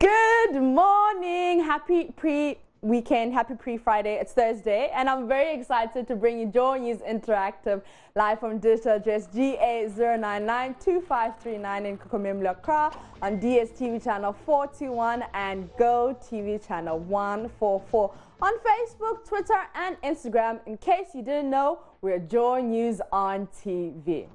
Good morning, happy pre-weekend, happy pre-Friday. It's Thursday, and I'm very excited to bring you JoyNews Interactive live from digital address GA0992539 in Kokomemla Accra on DSTV channel 421 and Go TV channel 144 on Facebook, Twitter, and Instagram. In case you didn't know, we're JoyNews on TV.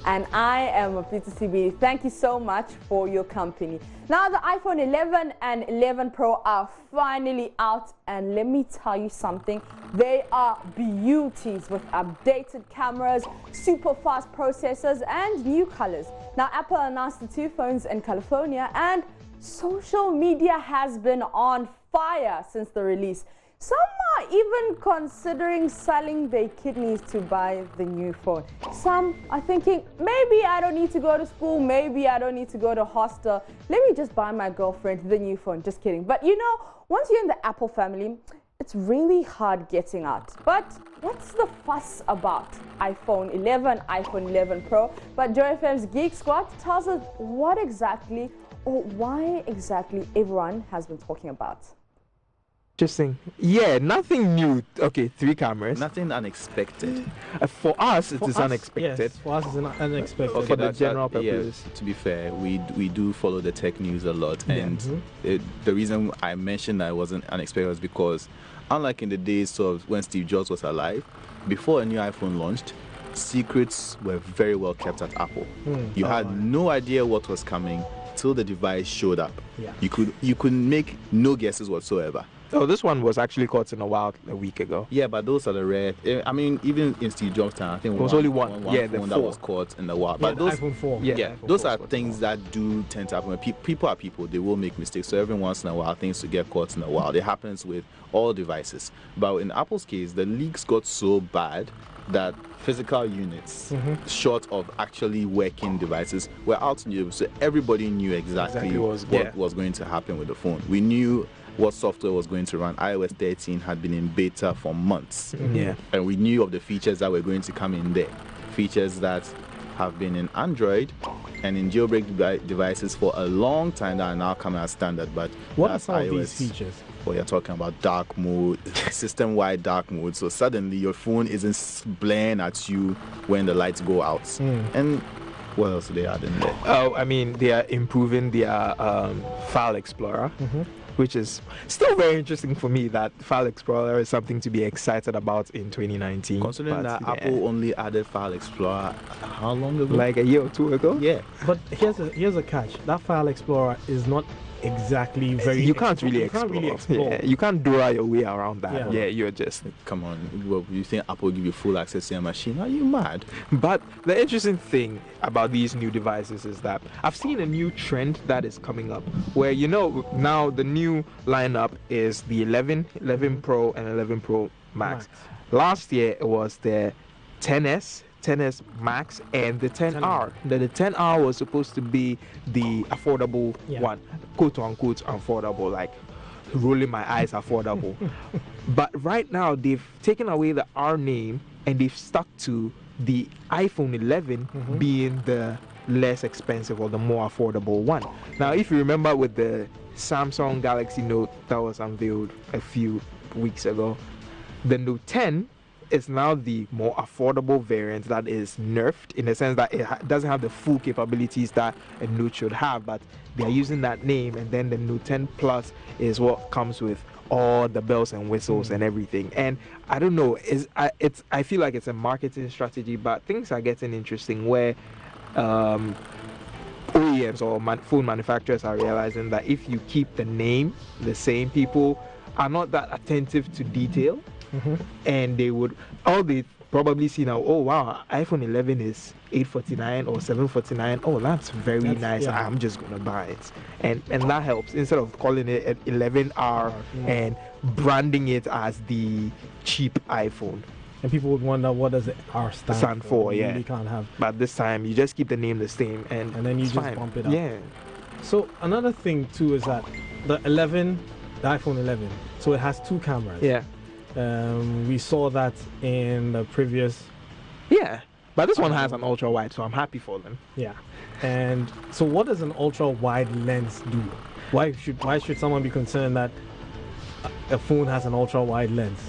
And I am a PTCB. Thank you so much for your company. Now the iPhone 11 and 11 Pro are finally out, and let me tell you something, they are beauties with updated cameras, super fast processors, and new colors. Now Apple announced the two phones in California, and social media has been on fire since the release. Some are even considering selling their kidneys to buy the new phone. Some are thinking, maybe I don't need to go to school, maybe I don't need to go to hostel. Let me just buy my girlfriend the new phone. Just kidding. But you know, once you're in the Apple family, it's really hard getting out. But what's the fuss about iPhone 11, iPhone 11 Pro? But Joy FM's Geek Squad tells us what exactly or why exactly everyone has been talking about. Interesting. Yeah, nothing new. Okay, 3 cameras. Nothing unexpected. For us, it is unexpected. Yes, for us, it's unexpected. Okay, for the general purpose. Yeah, to be fair, we do follow the tech news a lot, and the reason I mentioned that it wasn't unexpected was because, unlike in the days of when Steve Jobs was alive, before a new iPhone launched, secrets were very well kept at Apple. You had no idea what was coming till the device showed up. Yeah. You could make no guesses whatsoever. Oh, this one was actually caught in a wild a week ago. Yeah, but those are the rare. I mean, even in Steve Jobs' time, I think it was only one. Yeah, the phone four that was caught in the wild. Yeah, but those iPhone 4. Yeah, those are things that do tend to happen. People are people; they will make mistakes. So every once in a while, things to get caught in the wild. It happens with all devices. But in Apple's case, the leaks got so bad that physical units, short of actually working devices, were out in Europe. So everybody knew exactly what was going to happen with the phone. We knew what software was going to run. iOS 13 had been in beta for months. And we knew of the features that were going to come in there. Features that have been in Android and in jailbreak devices for a long time that are now coming as standard. But what are some of these features? Well, you're talking about dark mode, system-wide dark mode. So suddenly your phone isn't blaring at you when the lights go out. And what else do they add in there? Oh, I mean, they are improving their File Explorer. Which is still very interesting for me, that File Explorer is something to be excited about in 2019. Considering that Apple only added File Explorer how long ago? Like a year or 2 ago? Yeah. But here's a catch. That File Explorer is not exactly very... You can't really explore. Yeah, you can't draw your way around that. Yeah, you're just... Come on. Well, you think Apple will give you full access to your machine? Are you mad? But the interesting thing about these new devices is that I've seen a new trend that is coming up where, you know, now the new lineup is the 11 Pro and 11 Pro Max. Last year it was the 10S Max and the 10R. The 10R was supposed to be the affordable one, quote unquote affordable, like rolling my eyes affordable. But right now they've taken away the R name and they've stuck to the iPhone 11 being the less expensive or the more affordable one. Now, if you remember with the Samsung Galaxy Note that was unveiled a few weeks ago, the Note 10 is now the more affordable variant that is nerfed in the sense that it doesn't have the full capabilities that a Note should have, but they are using that name. And then the Note 10 Plus is what comes with all the bells and whistles and everything. And I don't know, I feel like it's a marketing strategy, but things are getting interesting where OEMs or phone manufacturers are realizing that if you keep the name the same, people are not that attentive to detail. And they probably see now, oh wow, iPhone 11 is $849 or $749. Oh, that's very nice. I'm just gonna buy it, and that helps instead of calling it an 11R and branding it as the cheap iPhone. And people would wonder, what does the R stand for? Yeah, you can't have. But this time you just keep the name the same, and then you just bump it up. Yeah. So another thing too is that the iPhone 11, so it has 2 cameras. Yeah. We saw that in the previous But this one has an ultra wide, so I'm happy for them. Yeah. And so what does an ultra wide lens do? Why should someone be concerned that a phone has an ultra wide lens?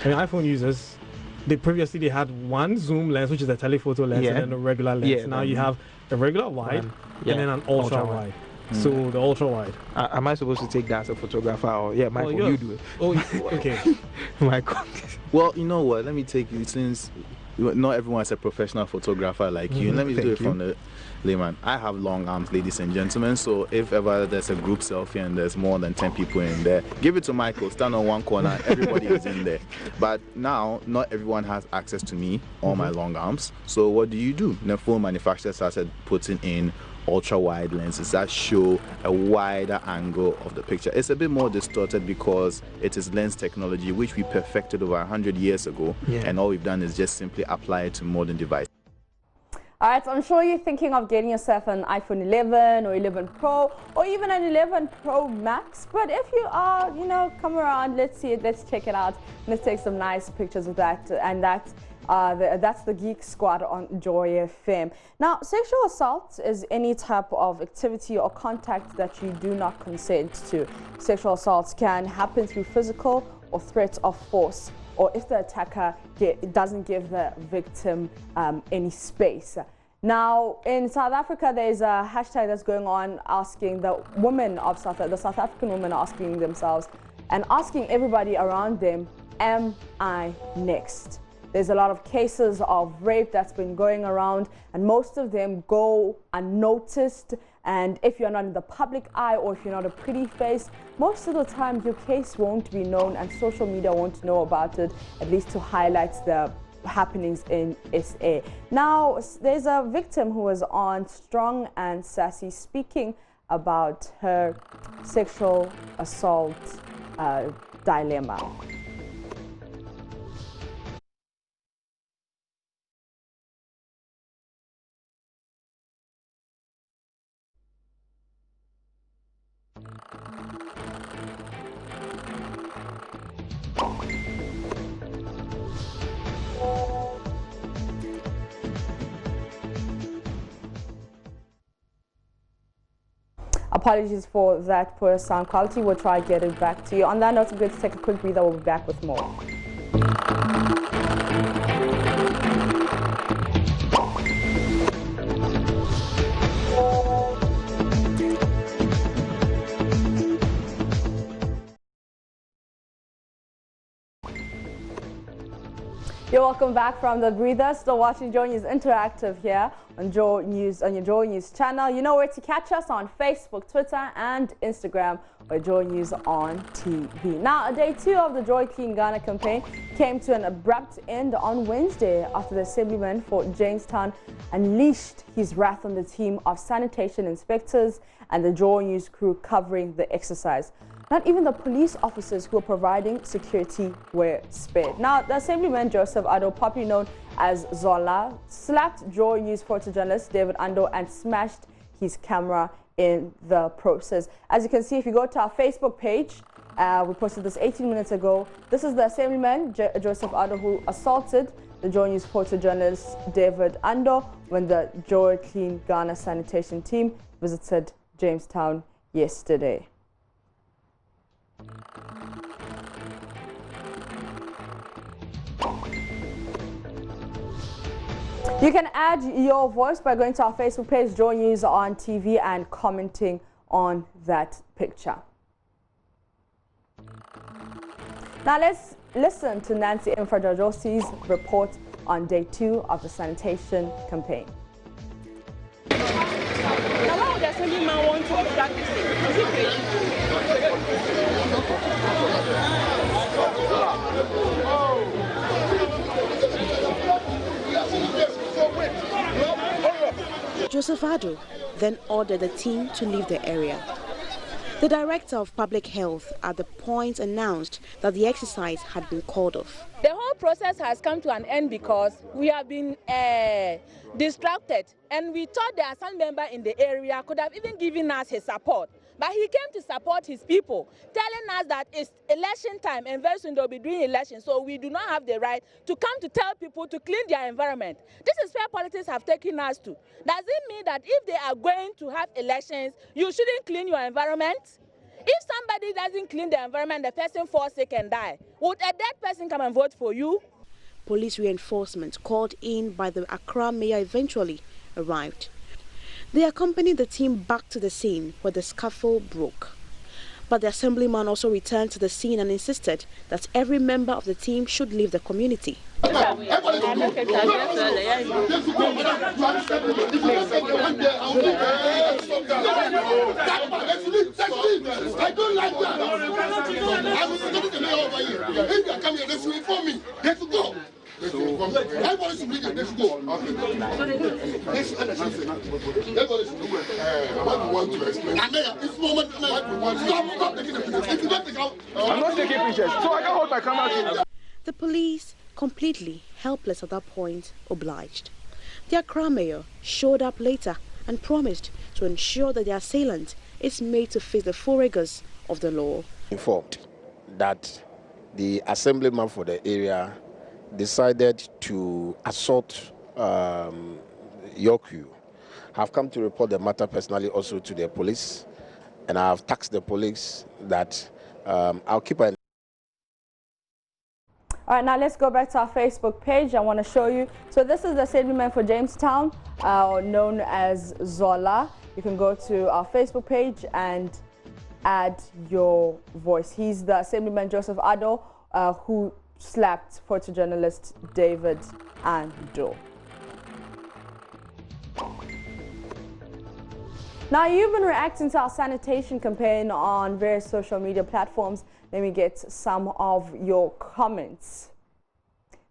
I mean, iPhone users, they had one zoom lens, which is a telephoto lens, and then a regular lens. Yeah, now you have a regular wide and then an ultra wide. So the ultra wide. Am I supposed to take that as a photographer, or Michael, you do it? Oh, okay. Michael. Well, you know what? Let me take you, since not everyone is a professional photographer like you. Let me do it from the layman. I have long arms, ladies and gentlemen. So if ever there's a group selfie and there's more than 10 people in there, give it to Michael. Stand on one corner. Everybody is in there. But now, not everyone has access to me or my long arms. So what do? The phone manufacturer started putting in ultra wide lenses that show a wider angle of the picture. It's a bit more distorted because it is lens technology which we perfected over 100 years ago, and all we've done is just simply apply it to modern devices. All right, so I'm sure you're thinking of getting yourself an iPhone 11 or 11 Pro or even an 11 Pro Max. But if you are, come around, let's see it, let's check it out. Let's take some nice pictures of that. And that's the Geek Squad on Joy FM. Now, sexual assault is any type of activity or contact that you do not consent to. Sexual assaults can happen through physical or threats of force, or if the attacker doesn't give the victim any space. Now, in South Africa, there's a hashtag that's going on asking the South African women asking themselves and asking everybody around them, am I next? There's a lot of cases of rape that's been going around, and most of them go unnoticed. And if you're not in the public eye, or if you're not a pretty face, most of the time your case won't be known and social media won't know about it, at least to highlight the happenings in SA. Now, there's a victim who was on Strong and Sassy speaking about her sexual assault dilemma. Apologies for that poor sound quality. We'll try to get it back to you. On that note, I'm going to take a quick breather. We'll be back with more. You're welcome back from the breather. Still watching JoyNews Interactive here on JoyNews, on your JoyNews channel. You know where to catch us on Facebook, Twitter, and Instagram, or JoyNews on TV. Now, day 2 of the Joy Clean Ghana campaign came to an abrupt end on Wednesday after the Assemblyman for Jamestown unleashed his wrath on the team of sanitation inspectors and the JoyNews crew covering the exercise. Not even the police officers who were providing security were spared. Now, the Assemblyman Joseph Addo, popularly known as Zola, slapped JoyNews photojournalist David Ando and smashed his camera in the process. As you can see, if you go to our Facebook page, we posted this 18 minutes ago. This is the Assemblyman Joseph Addo who assaulted the JoyNews photojournalist David Ando when the Joy Clean Ghana sanitation team visited Jamestown yesterday. You can add your voice by going to our Facebook page, JoyNews on TV, and commenting on that picture. Now let's listen to Nancy Mfradajosi's report on day 2 of the sanitation campaign. Now, why would the Assemblyman want to obstruct this thing? Is it crazy? Joseph Addo then ordered the team to leave the area. The Director of Public Health at the point announced that the exercise had been called off. The whole process has come to an end because we have been distracted, and we thought the Assembly member in the area could have even given us his support. But he came to support his people, telling us that it's election time and very soon they'll be doing elections, so we do not have the right to come to tell people to clean their environment. This is where politics have taken us to. Does it mean that if they are going to have elections, you shouldn't clean your environment? If somebody doesn't clean the environment, the person falls sick and die. Would a dead person come and vote for you? Police reinforcement called in by the Accra mayor eventually arrived. They accompanied the team back to the scene where the scuffle broke. But the assemblyman also returned to the scene and insisted that every member of the team should leave the community. I don't like that. I was going to the mayor over here. If you are coming here, they should inform me. Let's go. Everybody should be there. Let's go. Everybody should what you want to explain. This moment, stop taking the pictures. If you don't take out, I'm not taking pictures, so I can hold my camera. The police, completely helpless at that point, obliged. The Accra mayor showed up later and promised to ensure that the assailant is made to face the full rigors of the law. Informed that the assemblyman for the area decided to assault Yorku. Have come to report the matter personally also to the police, and I have tasked the police that I'll keep an. All right, now let's go back to our Facebook page. I want to show you. So this is the assemblyman for Jamestown, known as Zola. You can go to our Facebook page and add your voice. He's the assemblyman Joseph Addo, who slapped photojournalist David Ando. Now, you've been reacting to our sanitation campaign on various social media platforms. Let me get some of your comments.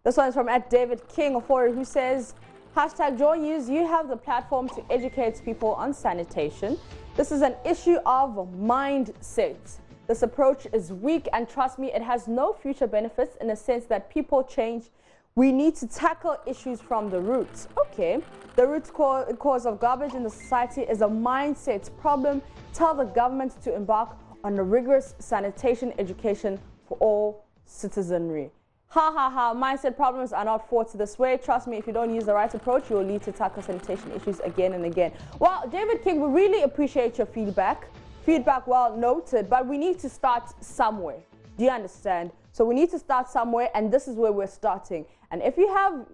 This one is from @DavidKing04, who says, #JoyNews, you have the platform to educate people on sanitation. This is an issue of mindset. This approach is weak, and trust me, it has no future benefits in the sense that people change. We need to tackle issues from the roots. Okay, the root cause of garbage in the society is a mindset problem. Tell the government to embark on a rigorous sanitation education for all citizenry. Ha ha ha, mindset problems are not fought this way. Trust me, if you don't use the right approach, you will lead to tackle sanitation issues again and again. Well, David King, we really appreciate your feedback. Feedback well noted, but we need to start somewhere. Do you understand? So we need to start somewhere, and this is where we're starting. And if you have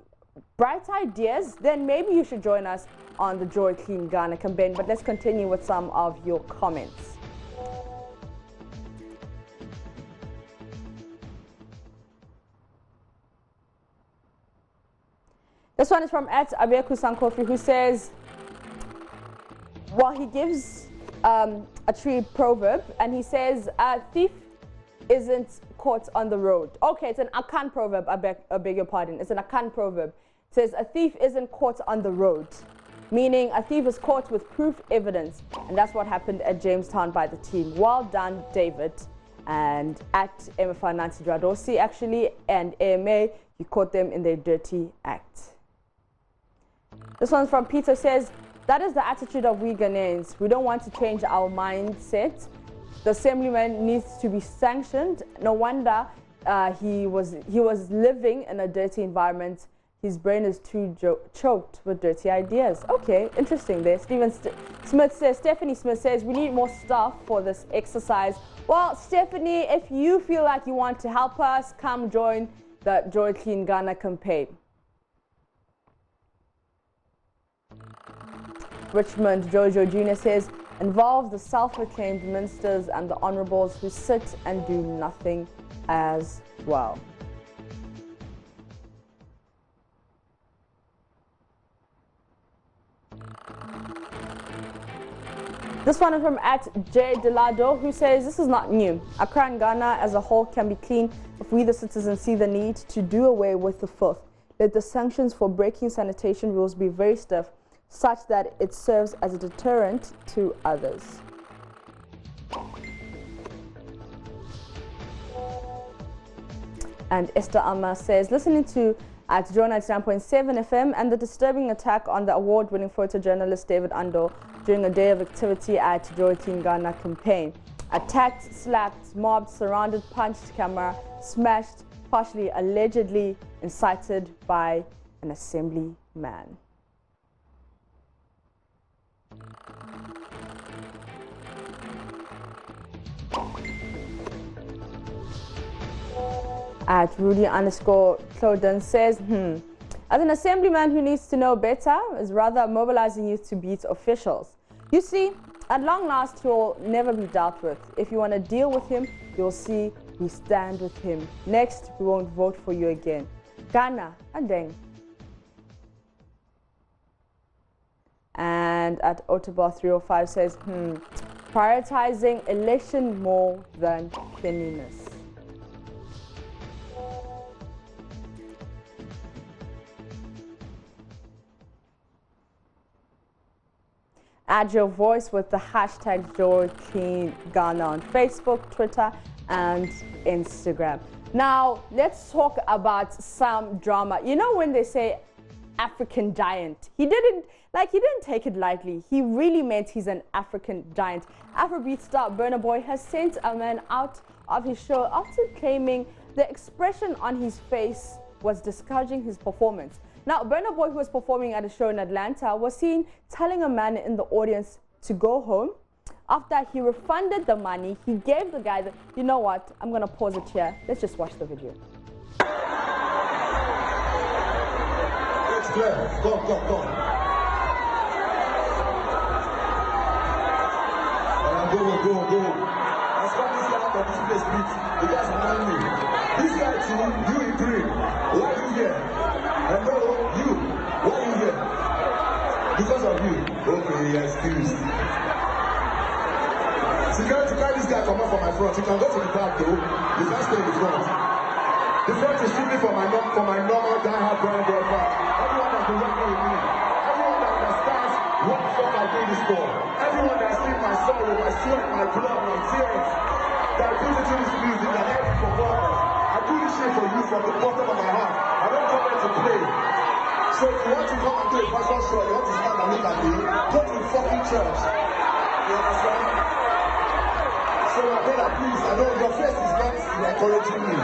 bright ideas, then maybe you should join us on the Joy Clean Ghana campaign. But let's continue with some of your comments. This one is from @Abeku Sankofi, who says, well, he gives a tree proverb, and he says, a thief isn't caught on the road. Okay, it's an Akan proverb, I beg your pardon. It's an Akan proverb. It says, a thief isn't caught on the road, meaning a thief is caught with proof evidence. And that's what happened at Jamestown by the team. Well done, David. And @MFA Nancy Dradosi, actually, and AMA, you caught them in their dirty act. This one's from Peter, says, that is the attitude of we Ghanaians. We don't want to change our mindset. The assemblyman needs to be sanctioned. No wonder he was living in a dirty environment. His brain is too choked with dirty ideas. Okay, interesting there. Stephanie Smith says, we need more staff for this exercise. Well, Stephanie, if you feel like you want to help us, come join the Joy Clean Ghana campaign. Richmond Jojo Jr. says, involve the self-proclaimed ministers and the honorables who sit and do nothing as well. This one is from @JDelado, who says, this is not new. Accra and Ghana as a whole can be clean if we the citizens see the need to do away with the filth. Let the sanctions for breaking sanitation rules be very stiff, such that it serves as a deterrent to others. And Esther Amma says, listening to at Joy 99.7 FM and the disturbing attack on the award-winning photojournalist David Ando during a day of activity at Joy Clean Ghana campaign. Attacked, slapped, mobbed, surrounded, punched, camera smashed, partially allegedly incited by an assembly man. At Rudy_Cloden says, as an assemblyman who needs to know better is rather mobilizing youth to beat officials. You see, at long last, he'll never be dealt with. If you want to deal with him, you'll see we stand with him. Next, we won't vote for you again. Ghana, Adeng. And at Ottobar 305 says, prioritizing election more than cleanliness. Add your voice with the hashtag JoyCleanGhana on Facebook, Twitter, and Instagram. Now, let's talk about some drama. You know when they say African giant, he didn't take it lightly. He really meant he's an African giant. Afrobeat star Burna Boy has sent a man out of his show after claiming the expression on his face was discouraging his performance. Now, Burna Boy, who was performing at a show in Atlanta, was seen telling a man in the audience to go home. After he refunded the money, he gave the guy the, you know what, I'm going to pause it here. Let's just watch the video. It's clear. Go. Go. Let's come this out of this place, please. You guys remind me. This guy too, you in green. Why are you here? And no, you. Why are you here? Because of you. Okay, you're excused. Security, carry this guy come up from my front. You can go to the back though. You can't stay in the front. The front is strictly for my normal die-hard Burna Boy fan. Everyone that's been working with me. Everyone that understands what the fuck I do this for. Everyone that's seen my sorrow, my sweat, my blood, my tears. That I put into this music, that I have performance. I do this shit for you from the bottom of my heart. I don't come here to play. So if you want to come and do a fashion show, you want to stand and look at me, go to the fucking church. You understand? So my brother, please, I know your face is not encouraging me.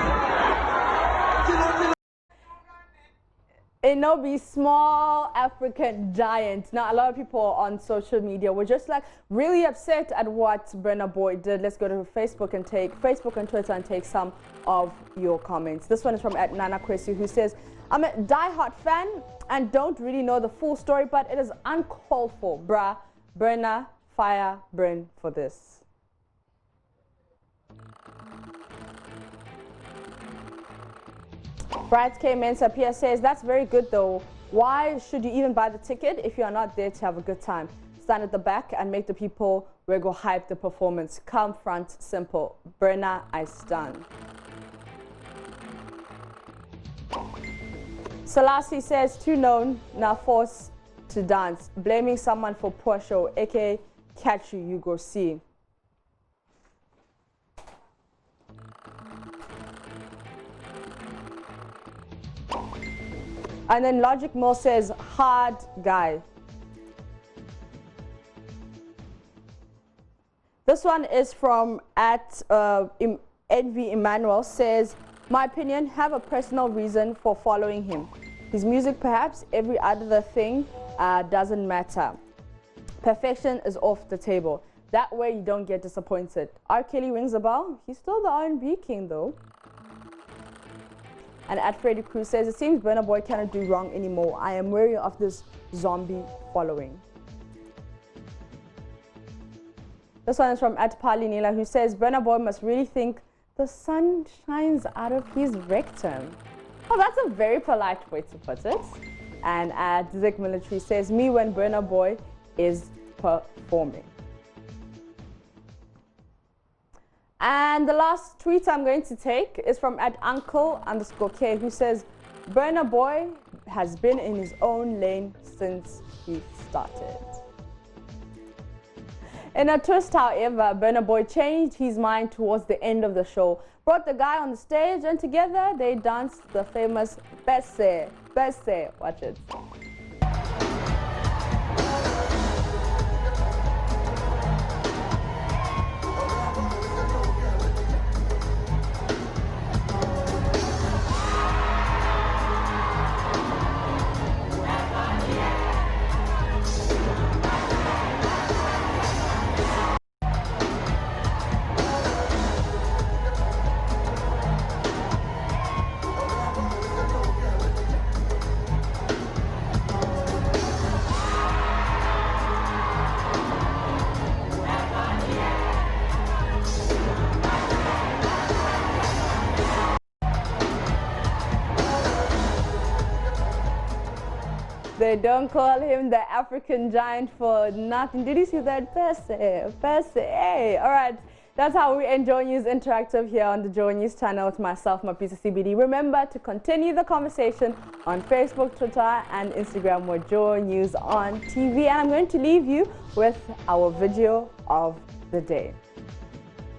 Inobi, small African giant. Now, a lot of people on social media were just like really upset at what Burna Boy did. Let's go to Facebook and Twitter and take some of your comments. This one is from Nana Kwesi, who says, I'm a die-hard fan and don't really know the full story, but it is uncalled for. Bruh, Burna, fire, burn for this. Bright K. Mensa Pia says, that's very good though. Why should you even buy the ticket if you are not there to have a good time? Stand at the back and make the people go hype the performance. Come front, simple. Burna, I stun. Selassie says, too known, now forced to dance. Blaming someone for poor show, aka catch you, you go see. And then Logic Mo says, hard guy. This one is from Envy Emmanuel, says, my opinion, have a personal reason for following him. His music, perhaps, every other thing doesn't matter. Perfection is off the table. That way you don't get disappointed. R. Kelly rings a bell. He's still the R&B king though. And at Freddy Cruz says, it seems Burna Boy cannot do wrong anymore. I am wary of this zombie following. This one is from Atpali Nila, who says, Burna Boy must really think the sun shines out of his rectum. Oh, that's a very polite way to put it. And at Zik Military says, me when Burna Boy is performing. And the last tweet I'm going to take is from @uncle_k, who says, Burna Boy has been in his own lane since he started. In a twist, however, Burna Boy changed his mind towards the end of the show, brought the guy on the stage, and together they danced the famous Besse. Watch it. They don't call him the African giant for nothing. Did you see that? Perse. Hey, all right. That's how we end Joy News Interactive here on the Joy News channel with myself, Mapisa CBD. Remember to continue the conversation on Facebook, Twitter, and Instagram with Joy News on TV. And I'm going to leave you with our video of the day.